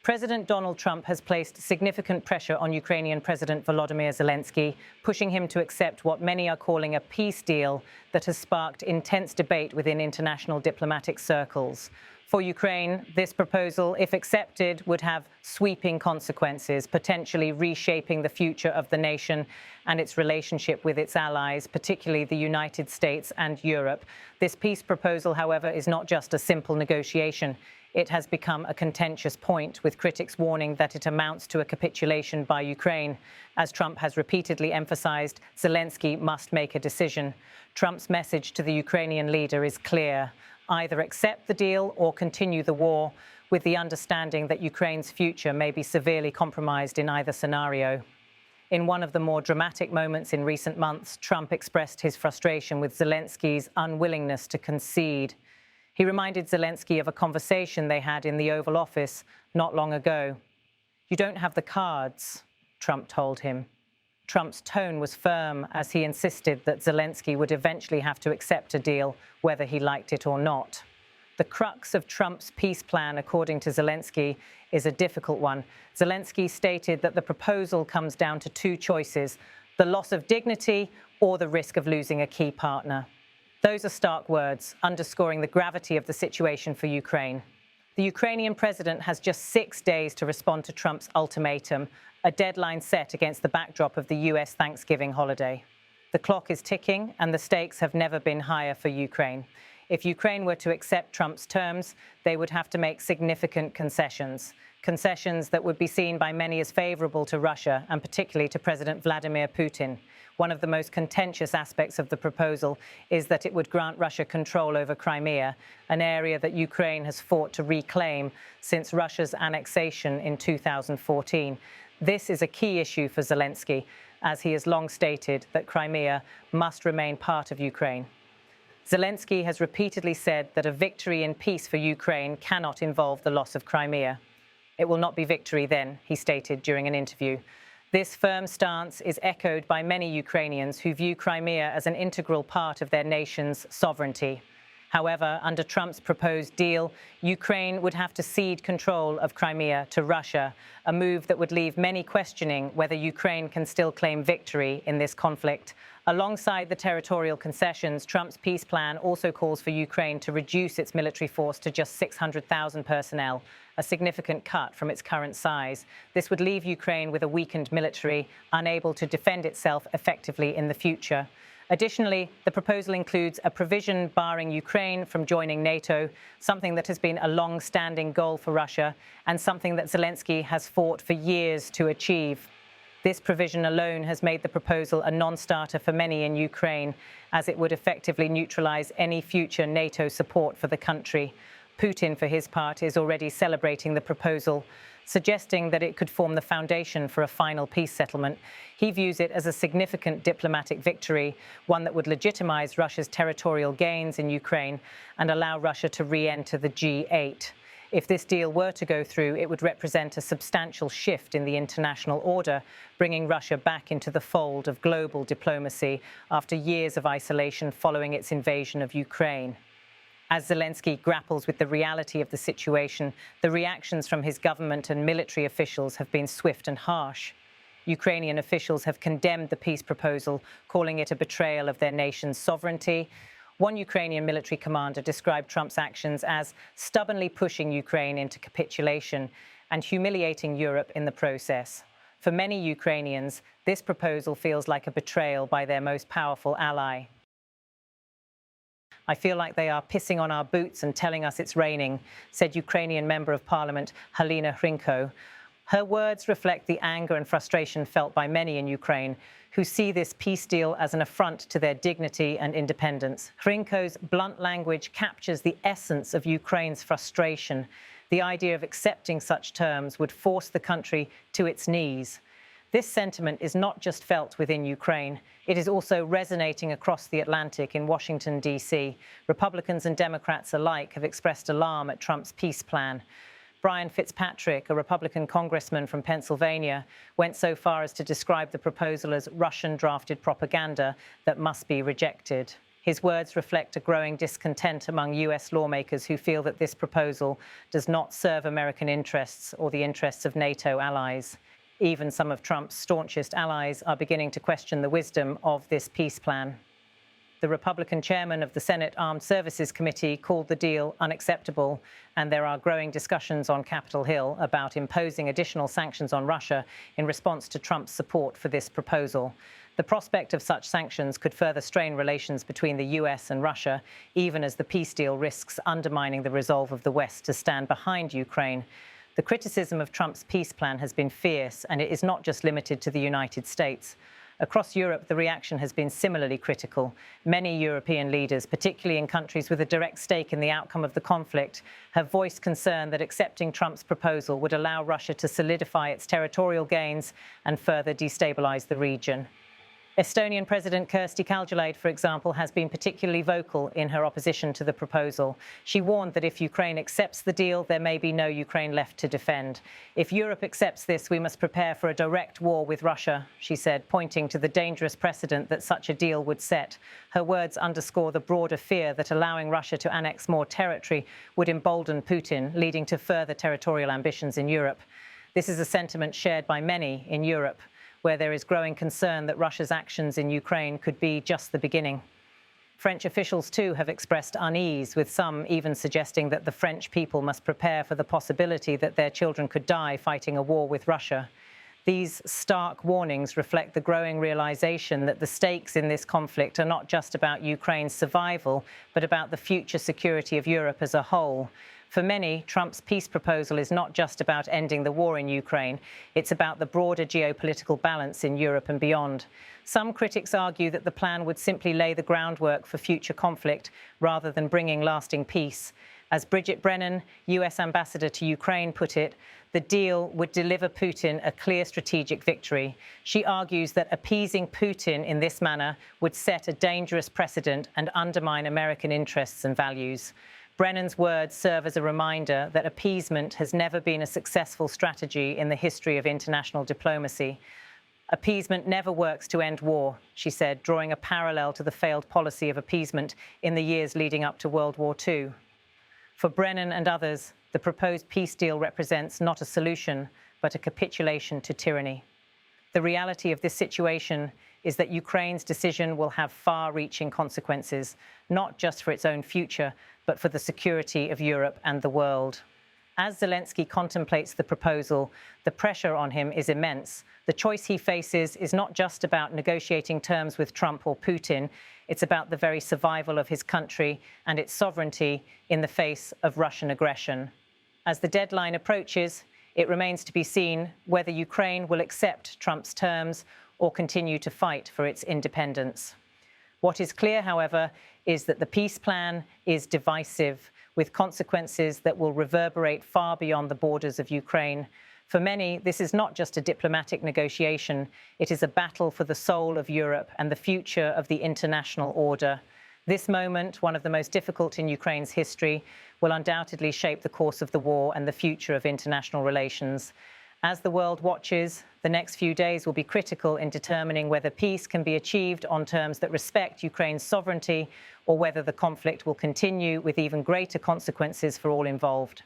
President Donald Trump has placed significant pressure on Ukrainian President Volodymyr Zelenskyy, pushing him to accept what many are calling a peace deal that has sparked intense debate within international diplomatic circles. For Ukraine, this proposal, if accepted, would have sweeping consequences, potentially reshaping the future of the nation and its relationship with its allies, particularly the United States and Europe. This peace proposal, however, is not just a simple negotiation. It has become a contentious point, with critics warning that it amounts to a capitulation by Ukraine. As Trump has repeatedly emphasized, Zelenskyy must make a decision. Trump's message to the Ukrainian leader is clear: either accept the deal or continue the war, with the understanding that Ukraine's future may be severely compromised in either scenario. In one of the more dramatic moments in recent months, Trump expressed his frustration with Zelenskyy's unwillingness to concede. He reminded Zelenskyy of a conversation they had in the Oval Office not long ago. "You don't have the cards," Trump told him. Trump's tone was firm as he insisted that Zelenskyy would eventually have to accept a deal, whether he liked it or not. The crux of Trump's peace plan, according to Zelenskyy, is a difficult one. Zelenskyy stated that the proposal comes down to two choices: the loss of dignity or the risk of losing a key partner. Those are stark words, underscoring the gravity of the situation for Ukraine. The Ukrainian president has just 6 days to respond to Trump's ultimatum, a deadline set against the backdrop of the US Thanksgiving holiday. The clock is ticking, and the stakes have never been higher for Ukraine. If Ukraine were to accept Trump's terms, they would have to make significant concessions that would be seen by many as favorable to Russia, and particularly to President Vladimir Putin. One of the most contentious aspects of the proposal is that it would grant Russia control over Crimea, an area that Ukraine has fought to reclaim since Russia's annexation in 2014. This is a key issue for Zelenskyy, as he has long stated that Crimea must remain part of Ukraine. Zelenskyy has repeatedly said that a victory in peace for Ukraine cannot involve the loss of Crimea. "It will not be victory then," he stated during an interview. This firm stance is echoed by many Ukrainians who view Crimea as an integral part of their nation's sovereignty. However, under Trump's proposed deal, Ukraine would have to cede control of Crimea to Russia, a move that would leave many questioning whether Ukraine can still claim victory in this conflict. Alongside the territorial concessions, Trump's peace plan also calls for Ukraine to reduce its military force to just 600,000 personnel, a significant cut from its current size. This would leave Ukraine with a weakened military, unable to defend itself effectively in the future. Additionally, the proposal includes a provision barring Ukraine from joining NATO, something that has been a long-standing goal for Russia and something that Zelenskyy has fought for years to achieve. This provision alone has made the proposal a non-starter for many in Ukraine, as it would effectively neutralize any future NATO support for the country. Putin, for his part, is already celebrating the proposal, suggesting that it could form the foundation for a final peace settlement. He views it as a significant diplomatic victory, one that would legitimize Russia's territorial gains in Ukraine and allow Russia to re-enter the G8. If this deal were to go through, it would represent a substantial shift in the international order, bringing Russia back into the fold of global diplomacy after years of isolation following its invasion of Ukraine. As Zelenskyy grapples with the reality of the situation, the reactions from his government and military officials have been swift and harsh. Ukrainian officials have condemned the peace proposal, calling it a betrayal of their nation's sovereignty. One Ukrainian military commander described Trump's actions as stubbornly pushing Ukraine into capitulation and humiliating Europe in the process. For many Ukrainians, this proposal feels like a betrayal by their most powerful ally. "I feel like they are pissing on our boots and telling us it's raining," said Ukrainian Member of Parliament Halina Hrynkho. Her words reflect the anger and frustration felt by many in Ukraine, who see this peace deal as an affront to their dignity and independence. Hrynkho's blunt language captures the essence of Ukraine's frustration. The idea of accepting such terms would force the country to its knees. This sentiment is not just felt within Ukraine. It is also resonating across the Atlantic in Washington, D.C. Republicans and Democrats alike have expressed alarm at Trump's peace plan. Brian Fitzpatrick, a Republican congressman from Pennsylvania, went so far as to describe the proposal as Russian-drafted propaganda that must be rejected. His words reflect a growing discontent among US lawmakers who feel that this proposal does not serve American interests or the interests of NATO allies. Even some of Trump's staunchest allies are beginning to question the wisdom of this peace plan. The Republican chairman of the Senate Armed Services Committee called the deal unacceptable, and there are growing discussions on Capitol Hill about imposing additional sanctions on Russia in response to Trump's support for this proposal. The prospect of such sanctions could further strain relations between the US and Russia, even as the peace deal risks undermining the resolve of the West to stand behind Ukraine. The criticism of Trump's peace plan has been fierce, and it is not just limited to the United States. Across Europe, the reaction has been similarly critical. Many European leaders, particularly in countries with a direct stake in the outcome of the conflict, have voiced concern that accepting Trump's proposal would allow Russia to solidify its territorial gains and further destabilize the region. Estonian President Kersti Kaljulaid, for example, has been particularly vocal in her opposition to the proposal. She warned that if Ukraine accepts the deal, there may be no Ukraine left to defend. If Europe accepts this, we must prepare for a direct war with Russia, she said, pointing to the dangerous precedent that such a deal would set. Her words underscore the broader fear that allowing Russia to annex more territory would embolden Putin, leading to further territorial ambitions in Europe. This is a sentiment shared by many in Europe, where there is growing concern that Russia's actions in Ukraine could be just the beginning. French officials, too, have expressed unease, with some even suggesting that the French people must prepare for the possibility that their children could die fighting a war with Russia. These stark warnings reflect the growing realization that the stakes in this conflict are not just about Ukraine's survival, but about the future security of Europe as a whole. For many, Trump's peace proposal is not just about ending the war in Ukraine. It's about the broader geopolitical balance in Europe and beyond. Some critics argue that the plan would simply lay the groundwork for future conflict rather than bringing lasting peace. As Bridget Brennan, US ambassador to Ukraine, put it, the deal would deliver Putin a clear strategic victory. She argues that appeasing Putin in this manner would set a dangerous precedent and undermine American interests and values. Brennan's words serve as a reminder that appeasement has never been a successful strategy in the history of international diplomacy. Appeasement never works to end war, she said, drawing a parallel to the failed policy of appeasement in the years leading up to World War II. For Brennan and others, the proposed peace deal represents not a solution, but a capitulation to tyranny. The reality of this situation is that Ukraine's decision will have far-reaching consequences, not just for its own future, but for the security of Europe and the world. As Zelenskyy contemplates the proposal, the pressure on him is immense. The choice he faces is not just about negotiating terms with Trump or Putin, it's about the very survival of his country and its sovereignty in the face of Russian aggression. As the deadline approaches, it remains to be seen whether Ukraine will accept Trump's terms or continue to fight for its independence. What is clear, however, is that the peace plan is divisive, with consequences that will reverberate far beyond the borders of Ukraine. For many, this is not just a diplomatic negotiation. It is a battle for the soul of Europe and the future of the international order. This moment, one of the most difficult in Ukraine's history, will undoubtedly shape the course of the war and the future of international relations. As the world watches, the next few days will be critical in determining whether peace can be achieved on terms that respect Ukraine's sovereignty, or whether the conflict will continue with even greater consequences for all involved.